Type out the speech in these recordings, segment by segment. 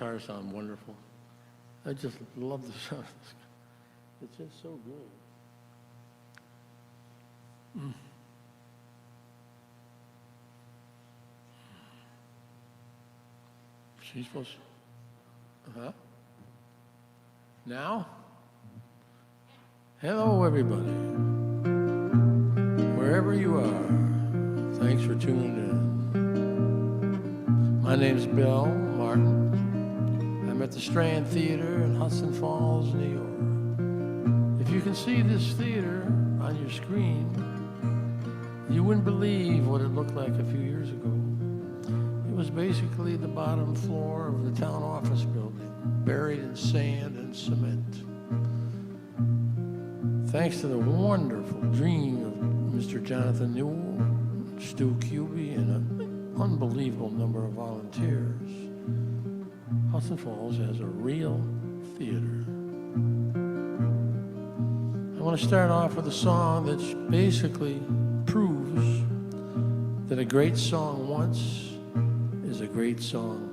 guitars sound wonderful. I just love the sound. It's just so good. She's supposed to, Now? Hello, everybody. Wherever you are, thanks for tuning in. My name's Bill Martin. I'm at the Strand Theater in Hudson Falls, New York. If you can see this theater on your screen, you wouldn't believe what it looked like a few years ago. It was basically the bottom floor of the town office building, buried in sand and cement. Thanks to the wonderful dream of Mr. Jonathan Newell, Stu Cuby, and an unbelievable number of volunteers, Hudson Falls has a real theater. I want to start off with a song that basically proves that a great song once is a great song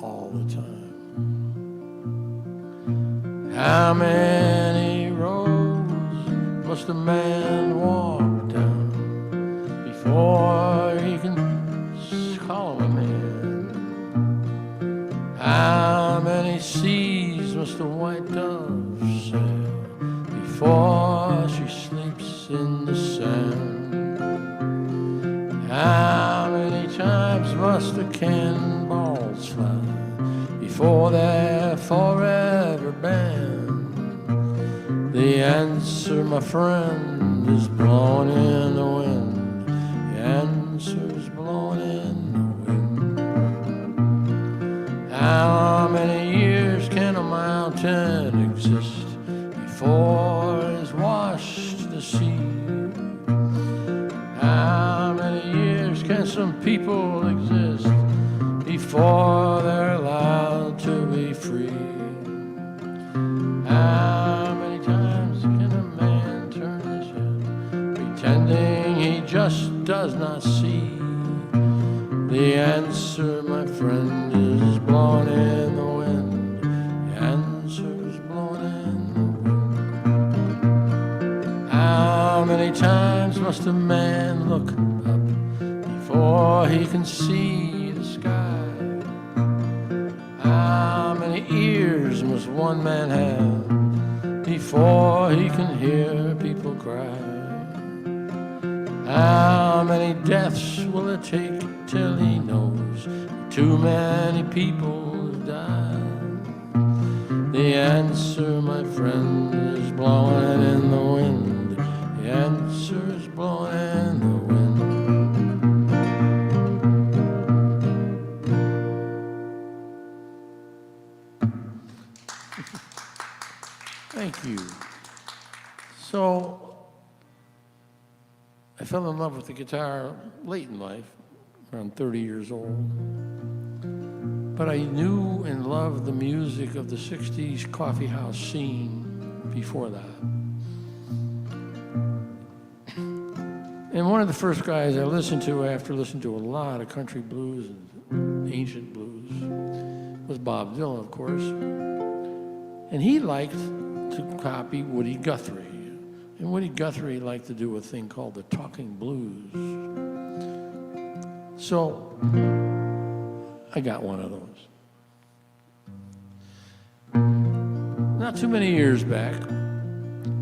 all the time. How many roads must a man walk down before he can call him a man? How many seas must a white dove sail before she sleeps in the sand? How many times must the cannonballs fly before they're forever banned? The answer, my friend, is blown in the wind. The answer's blown in the wind. How many years can a mountain exist before it's washed to the sea? How many years can some people exist before they're allowed to be free? How many times can a man turn his head, pretending he just does not see? The answer, my friend, is blown in the wind. The answer is blown in the wind. How many times must a man look up before he can see the sky? How many ears must one man have before he can hear people cry? How many deaths will it take till he knows too many people have died? The answer, my friend, is blowing in the wind. The answer is blowing in the wind. Thank you. So, I fell in love with the guitar late in life, around 30 years old. But I knew and loved the music of the 60s coffee house scene before that. And one of the first guys I listened to after listening to a lot of country blues and ancient blues was Bob Dylan, of course. And he liked to copy Woody Guthrie. And Woody Guthrie liked to do a thing called the talking blues. So I got one of those. Not too many years back,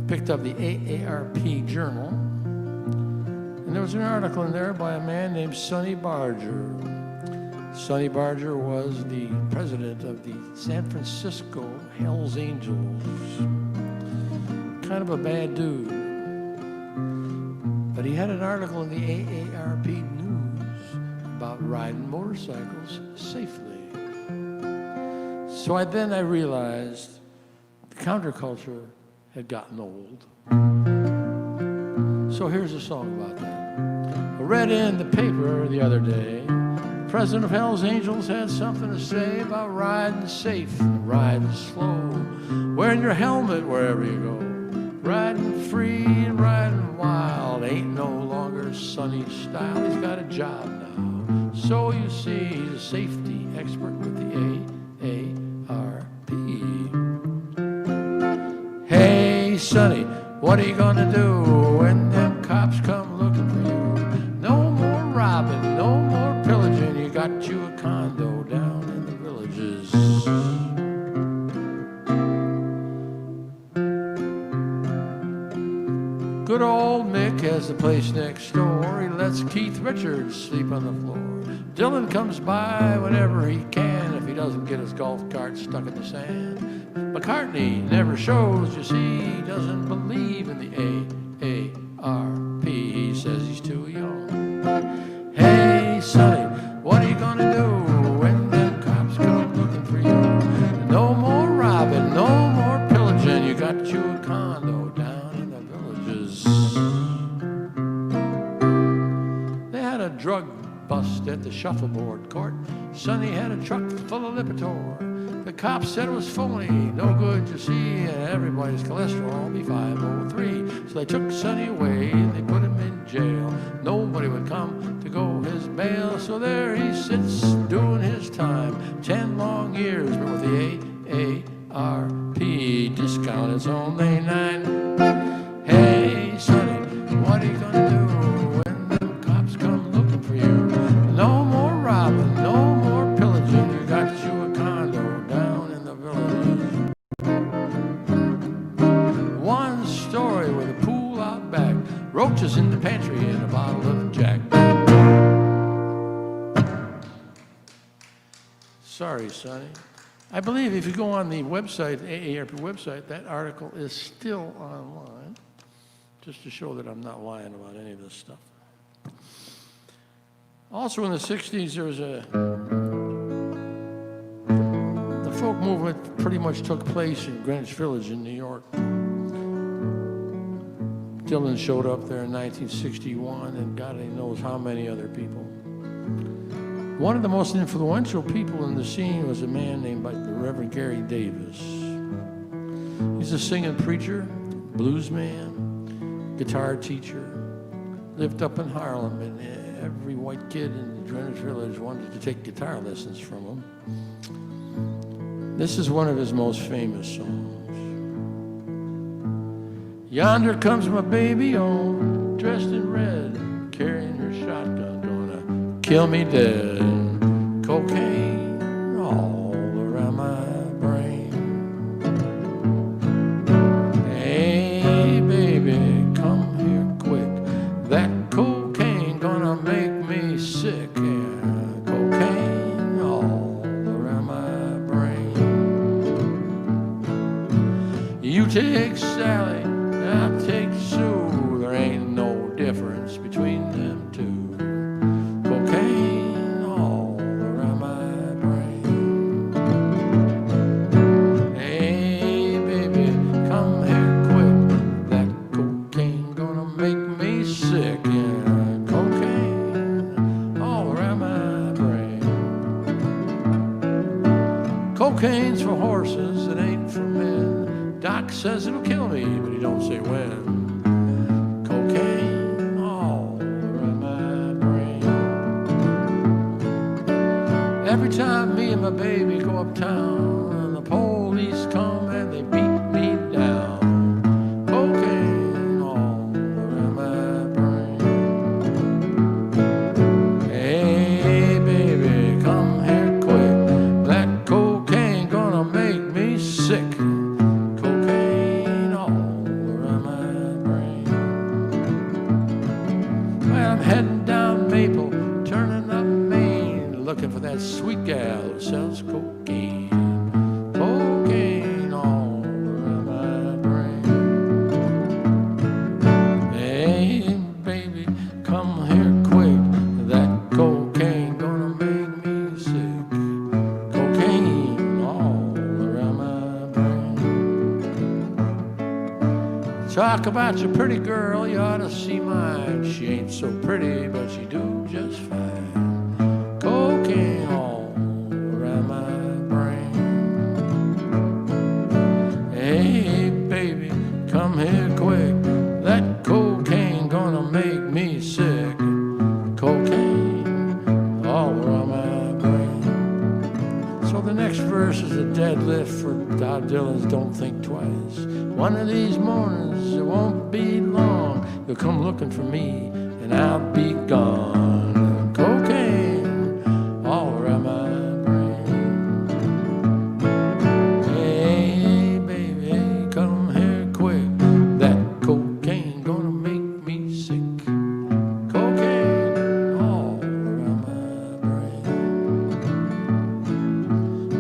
picked up the AARP Journal, and there was an article in there by a man named Sonny Barger. Sonny Barger was the president of the San Francisco Hells Angels. Kind of a bad dude. But he had an article in the AARP News about riding motorcycles safely. So I realized the counterculture had gotten old. So here's a song about that. I read in the paper the other day, the president of Hells Angels had something to say about riding safe and riding slow, wearing your helmet wherever you go, riding free and riding wild ain't no longer Sonny's style. He's got a job now. So you see, he's a safety expert with the AARP. Sonny, what are you gonna do when them cops come looking for you? No more robbing, no more pillaging. You got you a condo down in the villages. Good old Mick has the place next door. He lets Keith Richards sleep on the floor. Dylan comes by whenever he can if he doesn't get his golf cart stuck in the sand. McCartney never shows, you see, he doesn't believe in the AARP. He says he's too young. Hey, Sonny, what are you gonna do when them cops come looking for you? No more robbing, no more pillaging. You got you a condo down in the villages. They had a drug bust at the shuffleboard court. Sonny had a truck full of Lipitor. The cops said it was phony, no good, you see, and everybody's cholesterol be 503. So they took Sonny away and they put him in jail. Nobody would come to go his bail, so there he sits doing his time. 10 long years, but with the AARP discount, it's only 9. Hey, Sonny, what are you gonna do when them cops come looking for you? No more robbing, no more pillaging. You got you a condo down in the villages. One story with a pool out back, roaches in the pantry and a bottle of Jack. Sorry, Sonny. I believe if you go on the website, AARP website, that article is still online, just to show that I'm not lying about any of this stuff. Also in the 60s, there was the folk movement pretty much took place in Greenwich Village in New York. Dylan showed up there in 1961 and God only knows how many other people. One of the most influential people in the scene was a man named by the Reverend Gary Davis. He's a singing preacher, blues man, guitar teacher, lived up in Harlem, and every white kid in Greenwich Village wanted to take guitar lessons from him. This is one of his most famous songs. Yonder comes my baby on, dressed in red, carrying her shotgun, gonna kill me dead. Cocaine all around my brain. Hey, baby, come here quick. That cocaine gonna make me sick. Yeah, cocaine all around my brain. You take Sally, I'll take Sue. There ain't no difference between them two. Cocaine all around my brain. Hey, baby, come here quick. That cocaine gonna make me sick. Yeah, cocaine all around my brain. Cocaine's for horses, it ain't for men. Doc says it'll kill me, but he don't say when. Cocaine all around my brain. Every time me and my baby go uptown, and the police come and they beat me down. Cocaine all around my brain. Hey, baby, come here quick. That cocaine gonna make me sick. Cocaine all around my brain. Well, I'm heading down Maple, turning up Main, looking for that sweet gal who sells cocaine. Cocaine all around my brain. Hey, baby, come here quick. That cocaine gonna make me sick. Cocaine all around my brain. Talk about your pretty girl, you ought to see mine. She ain't so pretty, but she do just fine. Cocaine all around my brain. Hey, baby, come here quick. That cocaine gonna make me sick. Cocaine all around my brain. So the next verse is a deadlift for Bob Dylan's Don't Think Twice. One of these mornings, it won't be long. You'll come looking for me, and I'll be gone. Cocaine all around my brain. Hey, baby, come here quick. That cocaine gonna make me sick. Cocaine all around my brain.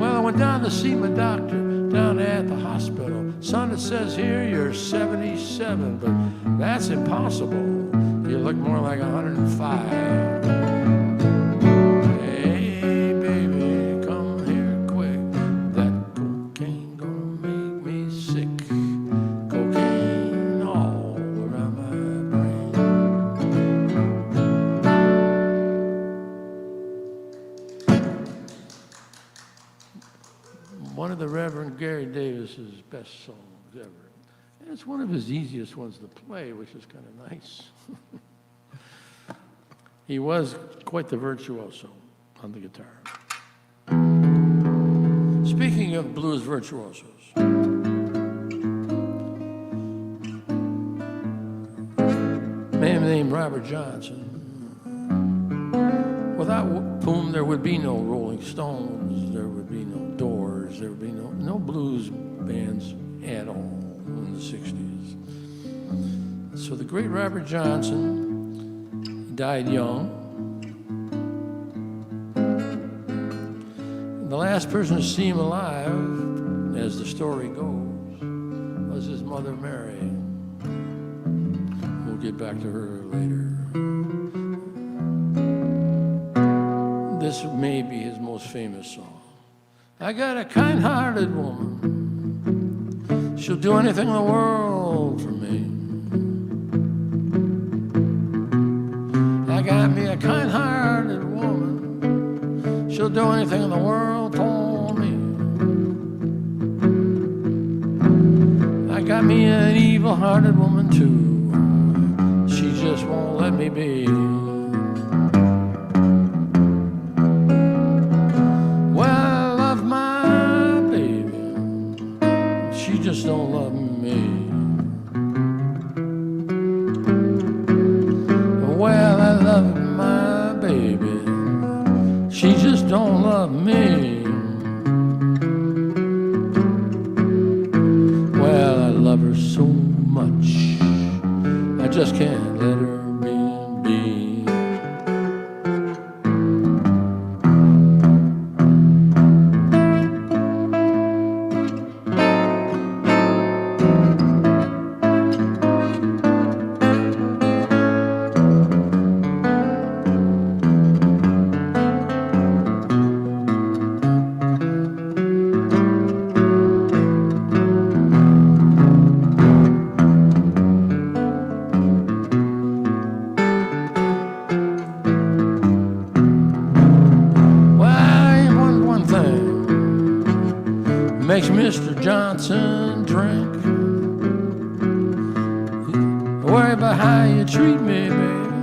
Well, I went down to see my doctor down at the hospital. Son, it says here you're 77, but that's impossible. You look more like 105. Hey, baby, come here quick. That cocaine gonna make me sick. Cocaine all around my brain. One of the Reverend Gary Davis's best songs ever. And it's one of his easiest ones to play, which is kind of nice. He was quite the virtuoso on the guitar. Speaking of blues virtuosos, a man named Robert Johnson, without whom there would be no Rolling Stones, there would be no Doors, there would be no blues bands at all in the 60s. So the great Robert Johnson died young. And the last person to see him alive, as the story goes, was his mother Mary. We'll get back to her later. This may be his most famous song. I got a kind-hearted woman. She'll do anything in the world for me. I got me a kind-hearted woman. She'll do anything in the world for me. I got me an evil-hearted woman too. She just won't let me be. Just don't love me. Well, I love my baby. She just don't love me. Well, I love her so much, I just can't let her be. Makes Mr. Johnson drink. Worry about how you treat me, baby.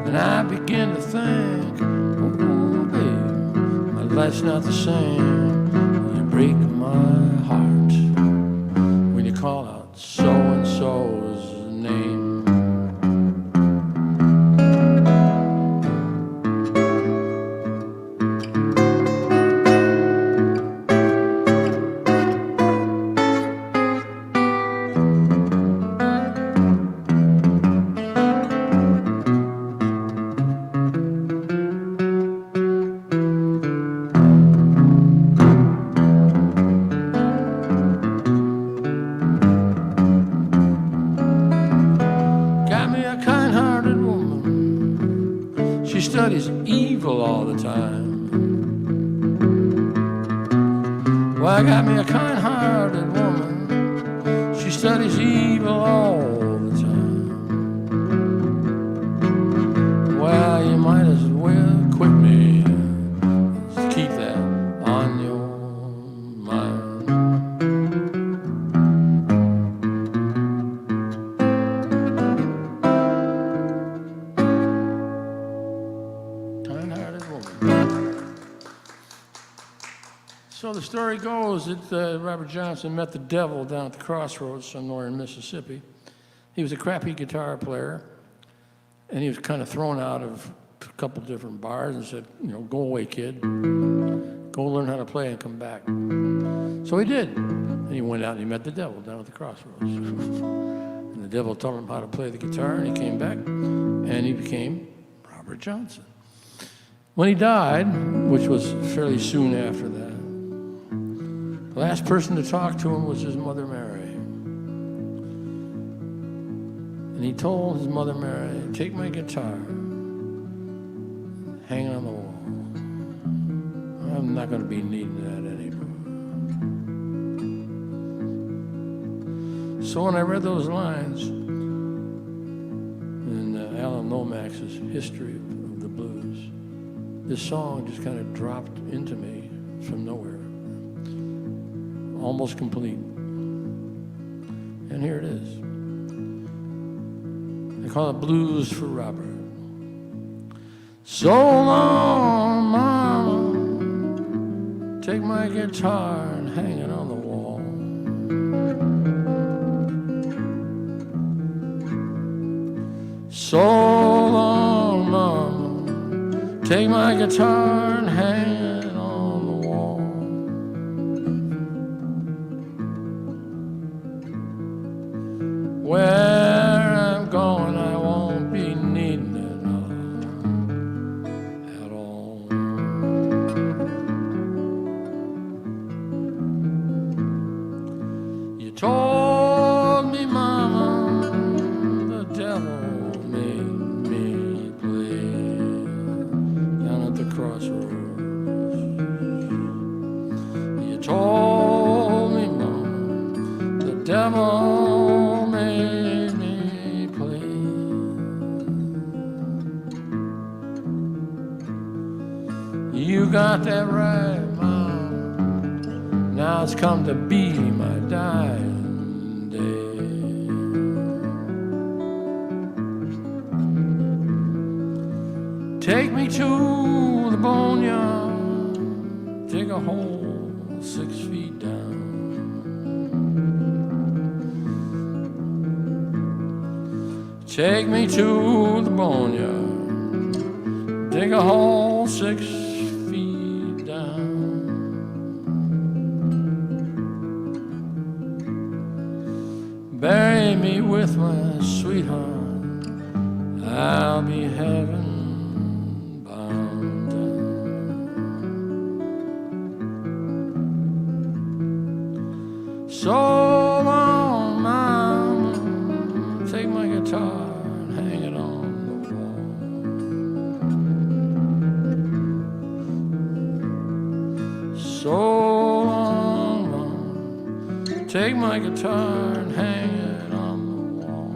And I begin to think, oh, baby, my life's not the same. You break my heart when you call out so-and-so's name. Studies evil all the time. Well, I got me a kind-hearted woman. She studies evil all the time. Well, you might as well quit me. Keep that on your mind. So the story goes that Robert Johnson met the devil down at the crossroads somewhere in Mississippi. He was a crappy guitar player, and he was kind of thrown out of a couple different bars and said, go away, kid. Go learn how to play and come back. So he did. And he went out and he met the devil down at the crossroads. And the devil taught him how to play the guitar, and he came back, and he became Robert Johnson. When he died, which was fairly soon after that, the last person to talk to him was his mother, Mary. And he told his mother, Mary, take my guitar, hang it on the wall. I'm not going to be needing that anymore. So when I read those lines in Alan Lomax's History of the Blues, this song just kind of dropped into me from nowhere, almost complete. And here it is. They call it Blues for Robert. So long, Mama, take my guitar and hang it on the wall. So long, Mama, take my guitar and hang it on the wall. Where I'm going, I won't be needing it at all. You told me, Mama, the devil made me play down at the crossroads. You told me, Mama, the devil made me play. You got that right, Mom. Now it's come to be my dying day. Take me to the boneyard, dig a hole 6 feet down. Take me to the boneyard, dig a hole 6 feet down. Bury me with my sweetheart, I'll be heaven bound down. So long, Mama, take my guitar and hang it on the wall. So long, Mama, take my guitar and hang it on the wall.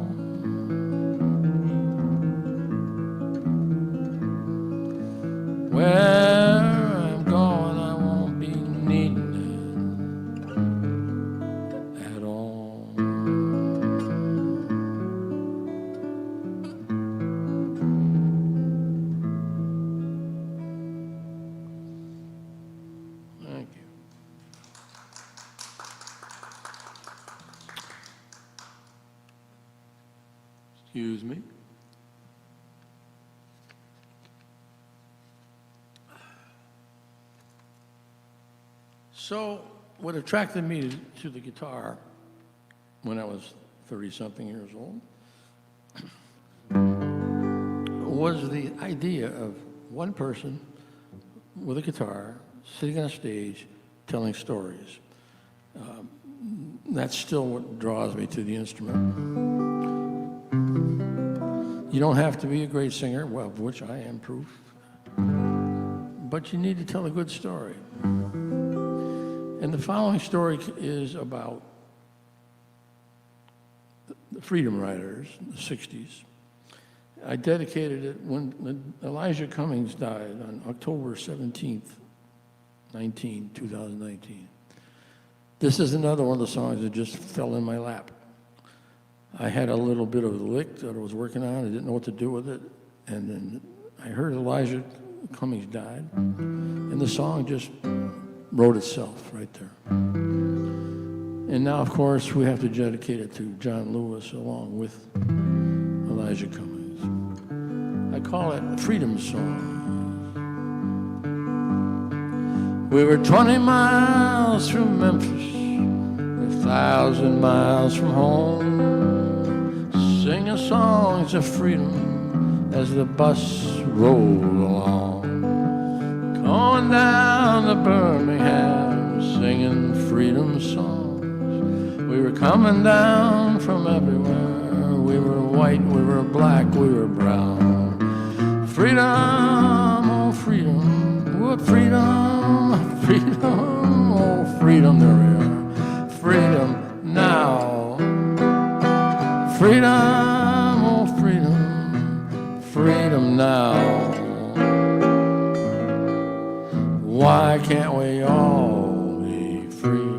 Where I'm going, I won't be needing it at all. Thank you. Excuse me. So, what attracted me to the guitar when I was 30-something years old was the idea of one person with a guitar sitting on a stage telling stories. That's still what draws me to the instrument. You don't have to be a great singer, well, of which I am proof, but you need to tell a good story. And the following story is about the Freedom Riders, the 60s. I dedicated it when Elijah Cummings died on October 17th, 2019. This is another one of the songs that just fell in my lap. I had a little bit of a lick that I was working on. I didn't know what to do with it. And then I heard Elijah Cummings died. And the song just wrote itself right there. And now, of course, we have to dedicate it to John Lewis along with Elijah Cummings. I call it Freedom Song. We were 20 miles from Memphis, 1,000 miles from home, singing songs of freedom as the bus rolled along. Going down to Birmingham, singing freedom songs. We were coming down from everywhere. We were white, we were black, we were brown. Freedom, oh freedom, what freedom, freedom, oh freedom, there we are. Freedom now. Freedom, oh freedom, freedom now. Why can't we all be free?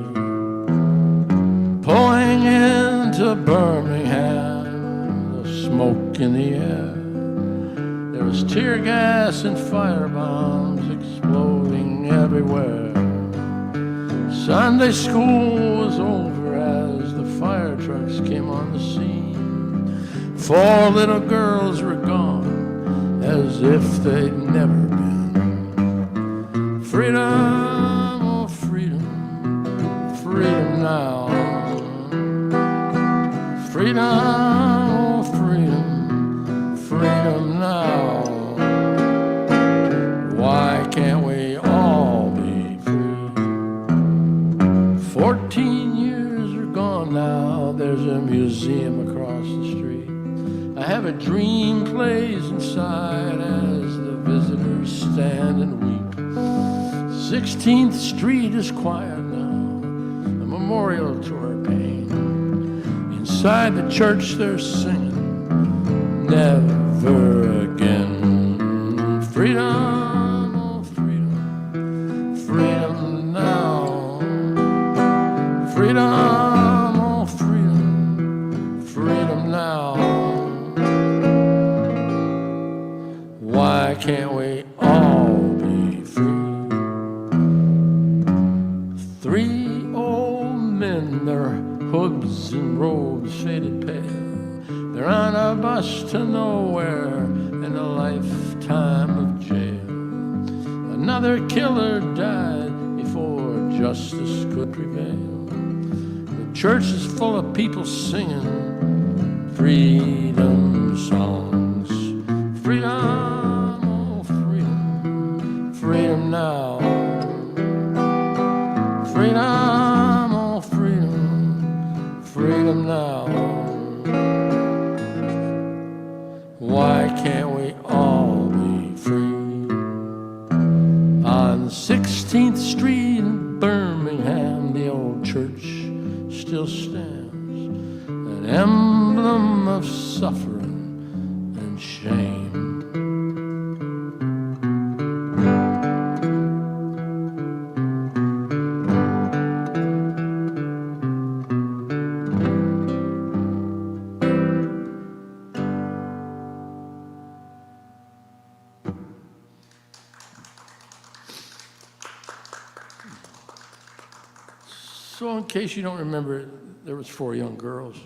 Pulling into Birmingham, the smoke in the air. There was tear gas and fire bombs exploding everywhere. Sunday school was over as the fire trucks came on the scene. 4 little girls were gone as if they'd never been. Freedom, oh freedom, freedom now. Freedom, oh freedom, freedom now. Why can't we all be free? 14 years are gone now. There's a museum across the street. I have a dream plays inside as the visitors stand and weep. 16th Street is quiet now, a memorial to our pain. Inside the church they're singing, never again. Freedom, oh freedom, freedom now. Freedom, oh freedom, freedom now. Why can't we all be free? 3 old men, their hoods and robes faded pale. They're on a bus to nowhere in a lifetime of jail. Another killer died before justice could prevail. The church is full of people singing freedom songs. Freedom, oh freedom, freedom now. Freedom, oh freedom, freedom now. Why can't we all be free? On 16th Street in Birmingham, the old church still stands, an emblem of suffering and shame. So in case you don't remember, there was 4 young girls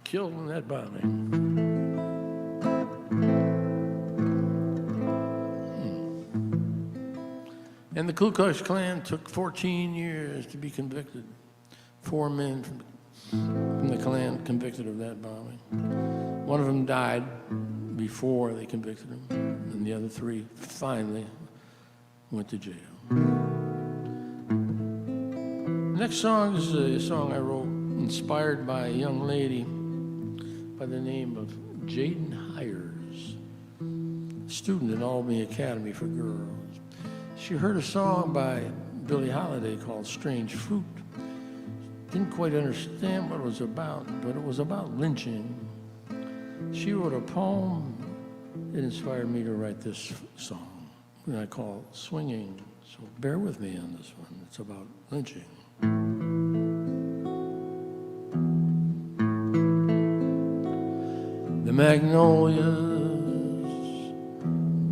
killed in that bombing. And the Ku Klux Klan took 14 years to be convicted. 4 men from the Klan convicted of that bombing. One of them died before they convicted him, and the other 3 finally went to jail. The next song is a song I wrote inspired by a young lady by the name of Jaden Hires, a student at Albany Academy for Girls. She heard a song by Billie Holiday called Strange Fruit. Didn't quite understand what it was about, but it was about lynching. She wrote a poem. It inspired me to write this song, that I call Swinging. So bear with me on this one. It's about lynching. The magnolias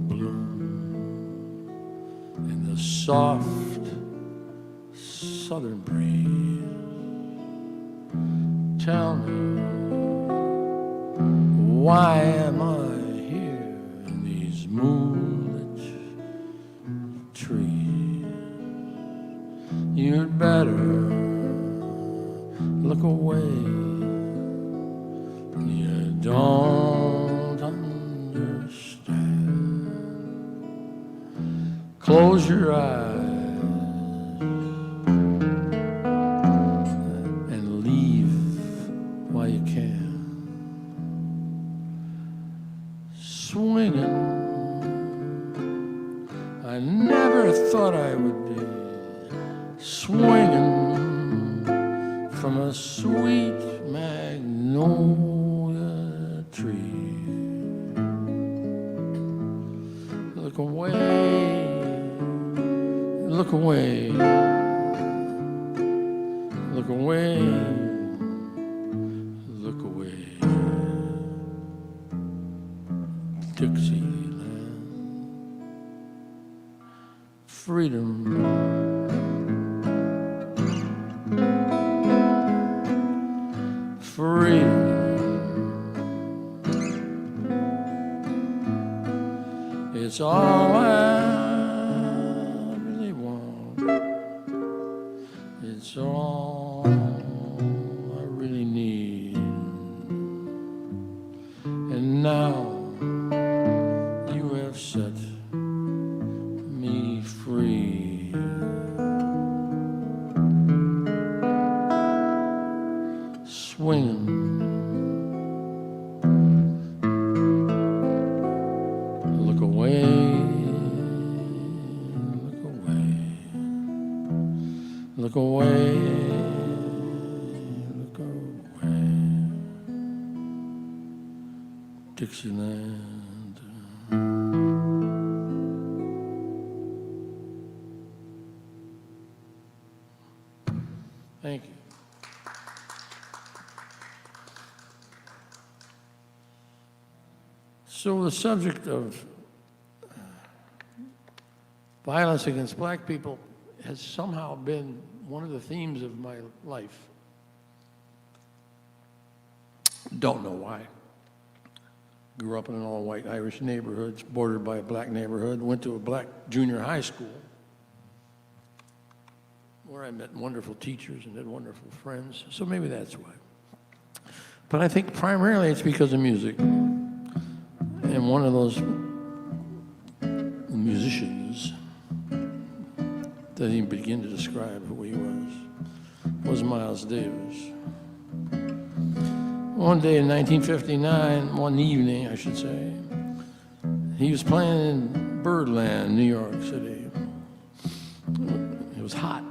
bloom and the soft southern breeze. Tell me, why am I here in these moonlit trees? You'd better look away. You don't understand. Close your eyes and leave while you can. Swinging, I never thought I would be swinging from a sweet magnolia tree. Look away, look away, look away, look away. Dixieland, freedom. Freedom. It's all I really want. It's all I really need. And now you have set me free. Swinging. Look away, look away, look away, look away. Dixieland. Thank you. So the subject of violence against black people has somehow been one of the themes of my life. Don't know why. Grew up in an all-white Irish neighborhood, bordered by a black neighborhood, went to a black junior high school where I met wonderful teachers and had wonderful friends, so maybe that's why. But I think primarily it's because of music. And one of those musicians that he began to describe who he was Miles Davis. One day in 1959, one evening, I should say, he was playing in Birdland, New York City. It was hot.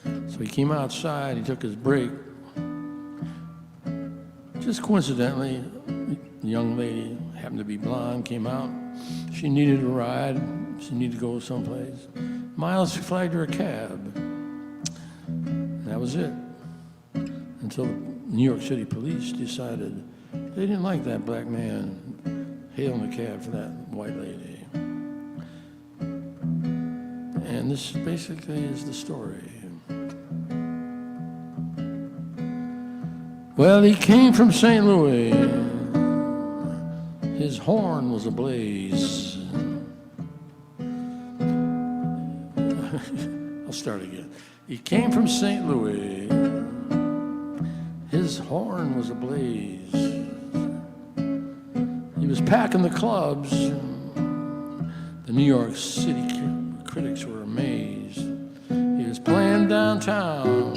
So he came outside, he took his break. Just coincidentally, a young lady, happened to be blonde, came out. She needed a ride. She needed to go someplace. Miles flagged her a cab. And that was it. Until the New York City police decided they didn't like that black man hailing a cab for that white lady. And this basically is the story. Well, he came from St. Louis. His horn was ablaze. I'll start again. He came from St. Louis. His horn was ablaze. He was packing the clubs. The New York City critics were amazed. He was playing downtown,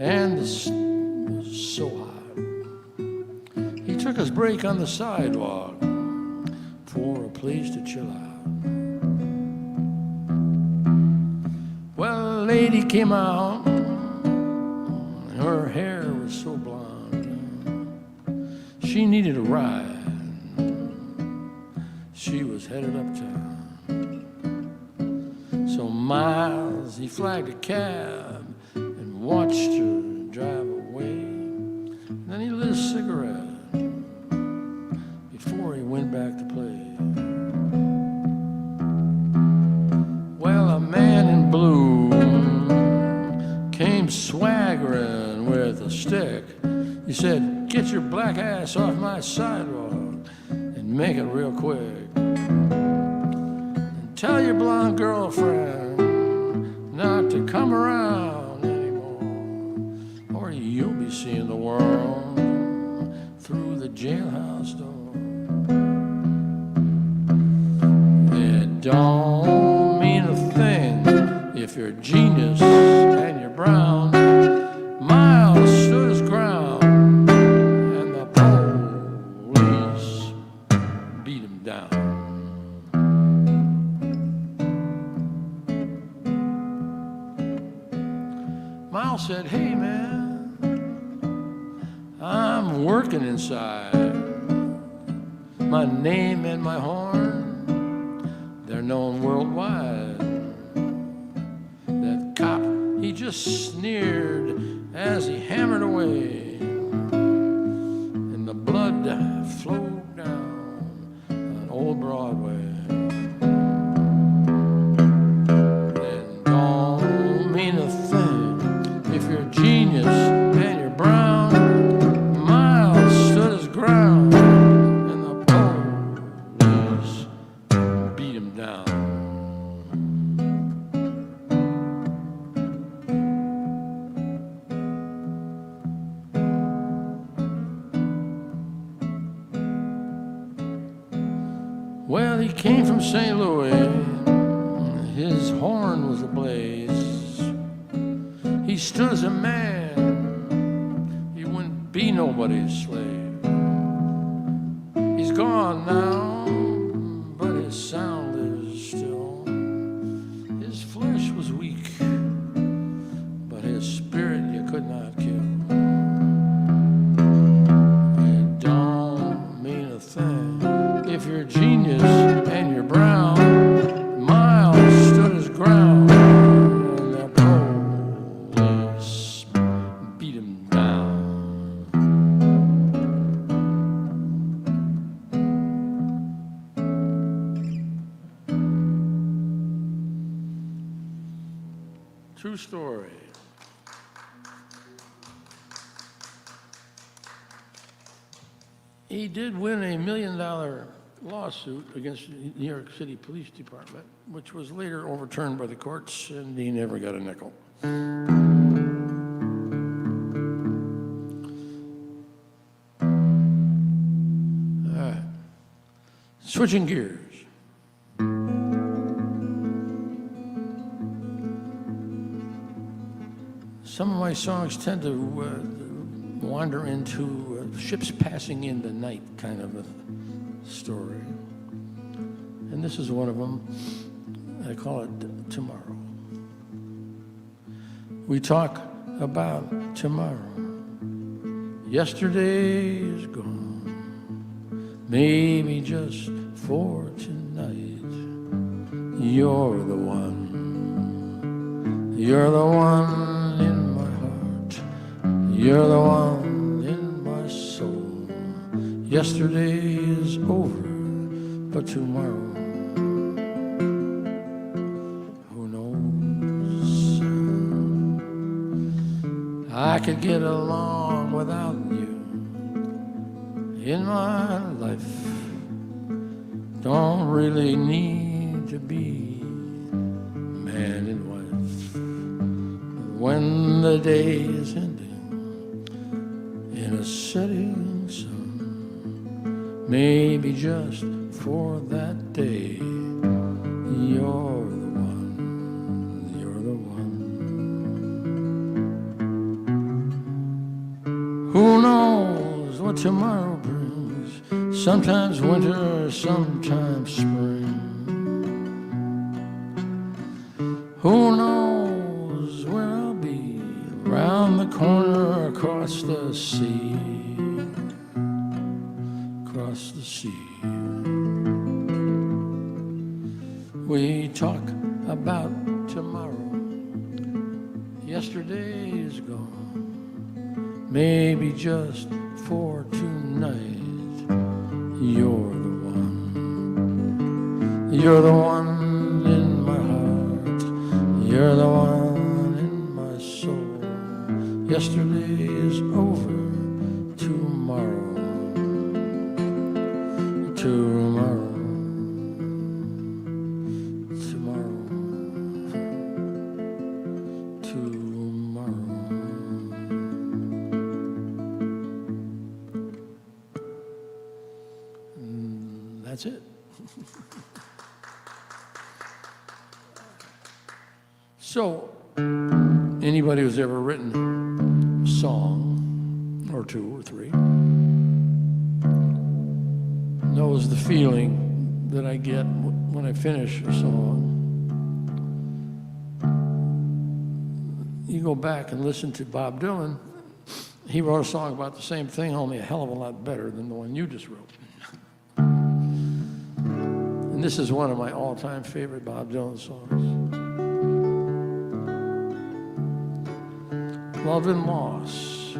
and the was so hot. He took his break on the sidewalk for a place to chill out. Well, a lady came out. Her hair was so blonde. She needed a ride. She was headed uptown. So Miles, he flagged a cab and watched her drive away. And then he lit a cigarette before he went back to play. Well, stick. He said, get your black ass off my sidewalk and make it real quick. And tell your blonde girlfriend not to come around anymore, or you'll be seeing the world through the jailhouse door. It don't mean a thing if you're a genius and you're brown. Miles stood his ground, and the police beat him down. Miles said, hey man, I'm working inside. My name and my horn, they're known worldwide. That cop, he just sneered as he hammered away, and the blood flowed down on old Broadway. It don't mean a thing if you're a genius and you're brown. Miles stood his ground, and the police beat him down. Well, he came from St. Louis, his horn was ablaze. He stood as a man, he wouldn't be nobody's slave. He's gone now, but his sound lives still. His flesh was weak, but his spirit you could not kill. It don't mean a thing if you're a genius and you're brown. Miles stood his ground, and the police beat him down. True story. He did win $1 million lawsuit against the New York City Police Department, which was later overturned by the courts, and he never got a nickel. All right. Switching gears. Some of my songs tend to wander into ships passing in the night kind of a story. And this is one of them. I call it Tomorrow. We talk about tomorrow. Yesterday is gone. Maybe just for tonight. You're the one. You're the one in my heart. You're the one in my soul. Yesterday is over, but tomorrow, who knows? I could get along without you in my life. Don't really need to be man and wife. When the day is ending in a setting sun, maybe just for that day, you're the one, you're the one. Who knows what tomorrow brings? Sometimes winter, sometimes spring. Who knows where I'll be? Round the corner, across the sea. Across the sea. We talk about tomorrow. Yesterday is gone. Maybe just for tonight. You're the one. You're the one in my heart. You're the one in my soul. Yesterday is over. Tomorrow, tomorrow, tomorrow, tomorrow. And that's it. So, anybody who's ever written a song, or two or three, knows the feeling that I get when I finish a song. You go back and listen to Bob Dylan, he wrote a song about the same thing, only a hell of a lot better than the one you just wrote. And this is one of my all-time favorite Bob Dylan songs. Love and loss.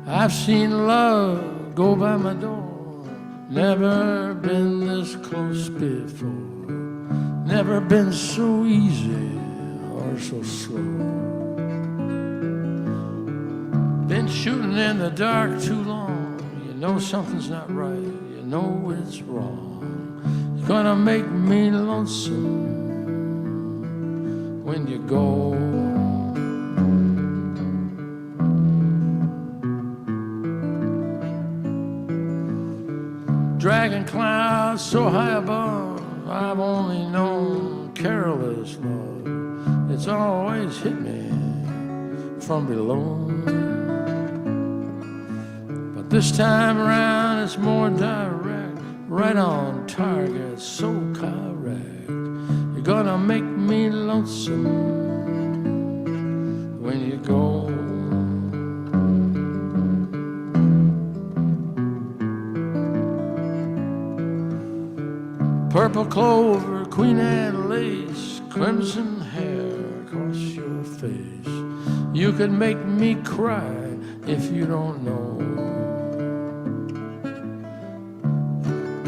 I've seen love go by my door, never been this close before, never been so easy or so slow. Been shooting in the dark too long, you know something's not right, you know it's wrong. It's gonna make me lonesome when you go. Dragging clouds so high above, I've only known careless love. It's always hit me from below. But this time around it's more direct, right on target, so correct. You're gonna make me lonesome when you go. Purple clover, Queen Anne lace, crimson hair across your face. You could make me cry if you don't know.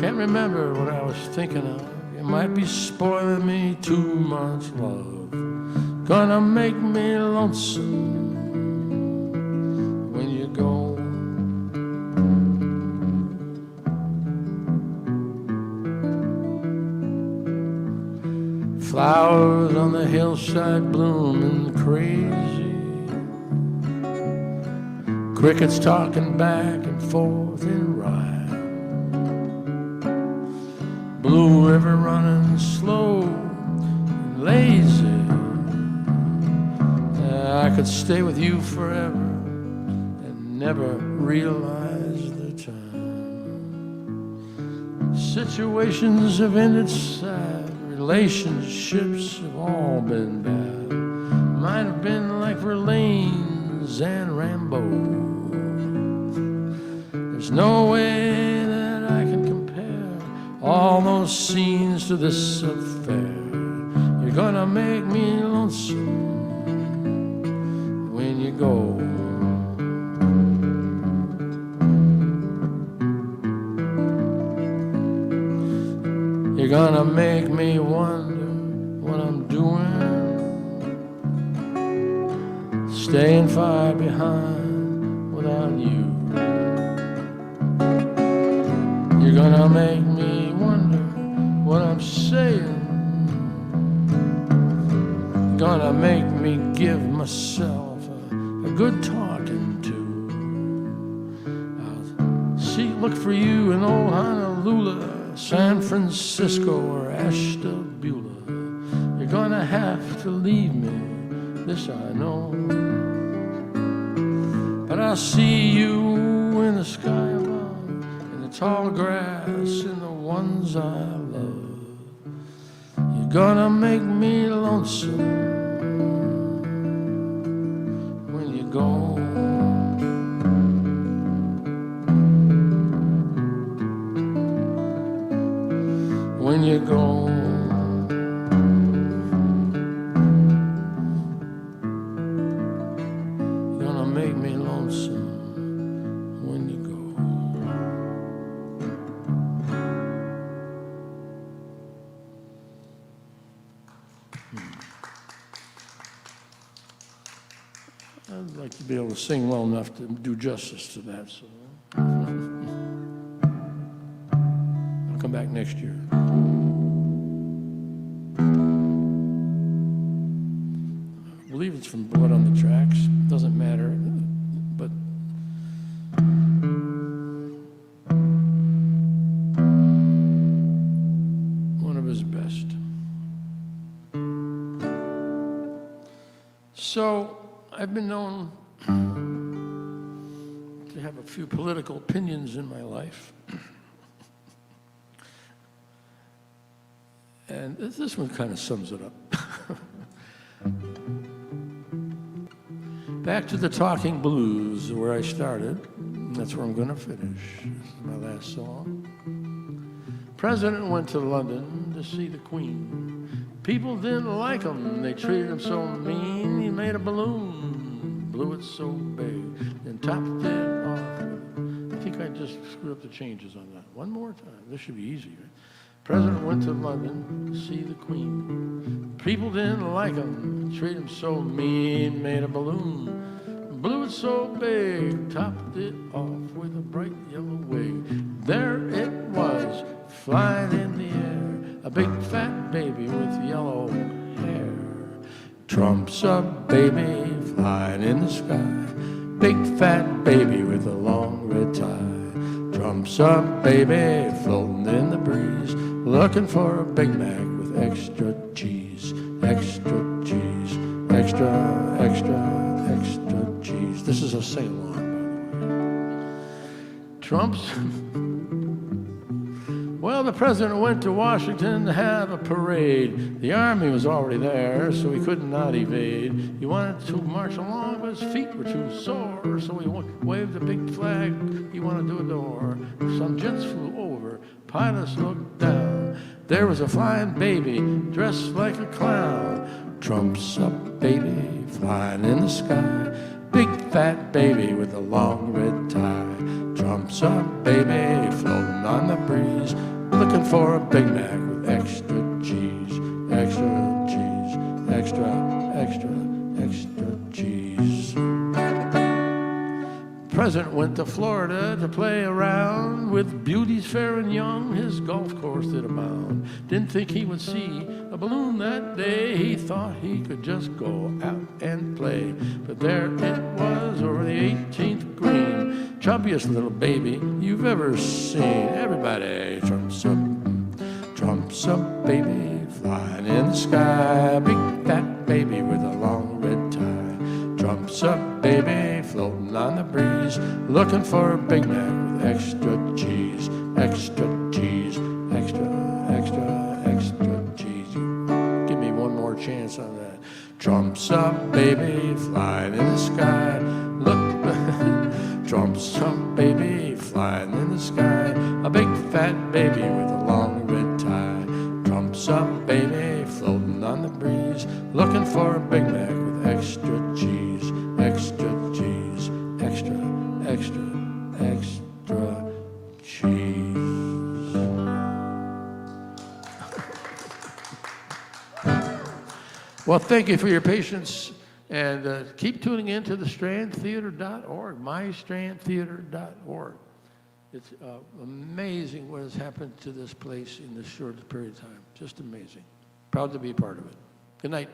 Can't remember what I was thinking of. You might be spoiling me too much love. Gonna make me lonesome when you go. Flowers on the hillside blooming crazy, crickets talking back and forth in rhyme, blue river running slow and lazy. I could stay with you forever and never realize the time. Situations have ended sad, relationships have all been bad. Might have been like Verlaine's and Rambo. There's no way that I can compare all those scenes to this affair. You're gonna make me lonesome when you go. You're gonna make me wonder what I'm doing, staying far behind without you. You're gonna make me wonder what I'm saying, gonna make me give myself a good talking to. I'll look for you in old Honolulu, San Francisco or Ashtabula. You're gonna have to leave me, this I know. But I'll see you in the sky above, in the tall grass, in the ones I love. You're gonna make me lonesome when you go. When you go, you're gonna make me lonesome when you go. able to sing well enough to do justice to that. So I'll come back next year. I believe it's from Blood on the Tracks. Doesn't matter, but one of his best. So I've been known to have a few political opinions in my life. And this one kind of sums it up. Back to the Talking Blues, where I started. That's where I'm going to finish. This is my last song. President went to London to see the Queen. People didn't like him. They treated him so mean. He made a balloon, blew it so big, and topped it off. I think I just screwed up the changes on that. One more time. This should be easier. President went to London to see the Queen. People didn't like him, treated him so mean, made a balloon, blew it so big, topped it off with a bright yellow wig. There it was, flying in the air, a big fat baby with yellow hair. Trump's a baby flying in the sky, big fat baby with a long red tie. Trump's a baby floating in the breeze, looking for a Big Mac with extra cheese, extra cheese, extra, extra, extra cheese. This is a sing-along, by the way. Trump's... Well, the president went to Washington to have a parade. The army was already there, so he could not evade. He wanted to march along, but his feet were too sore, so he waved a big flag he wanted to adore. Some jets flew over, pilots looked down. There was a flying baby dressed like a clown. Trump's a baby flying in the sky, big fat baby with a long red tie. Trump's a baby floating on the breeze, looking for a Big Mac with extra cheese, extra cheese, extra, extra, extra cheese. The president went to Florida to play around with beauties fair and young. His golf course did abound. Didn't think he would see a balloon that day. He thought he could just go out and play. But there it was over the 18th green, chubbiest little baby you've ever seen. Everybody, Trump's a baby flying in the sky, big fat baby with a long red tie. Trump's a baby floating on the breeze, looking for a Big Mac with extra cheese, extra cheese, extra, extra, extra cheese. Give me one more chance on that. Trump's a baby flying in the sky. Look, Trump's a baby flying in the sky, a big fat baby with a long red tie. Trump's a baby floating on the breeze, looking for a Big Mac with extra cheese, extra cheese, extra, extra, extra cheese. Well, thank you for your patience, and keep tuning in to the strandtheater.org, mystrandtheater.org. It's amazing what has happened to this place in this short period of time. Just amazing. Proud to be a part of it. Good night.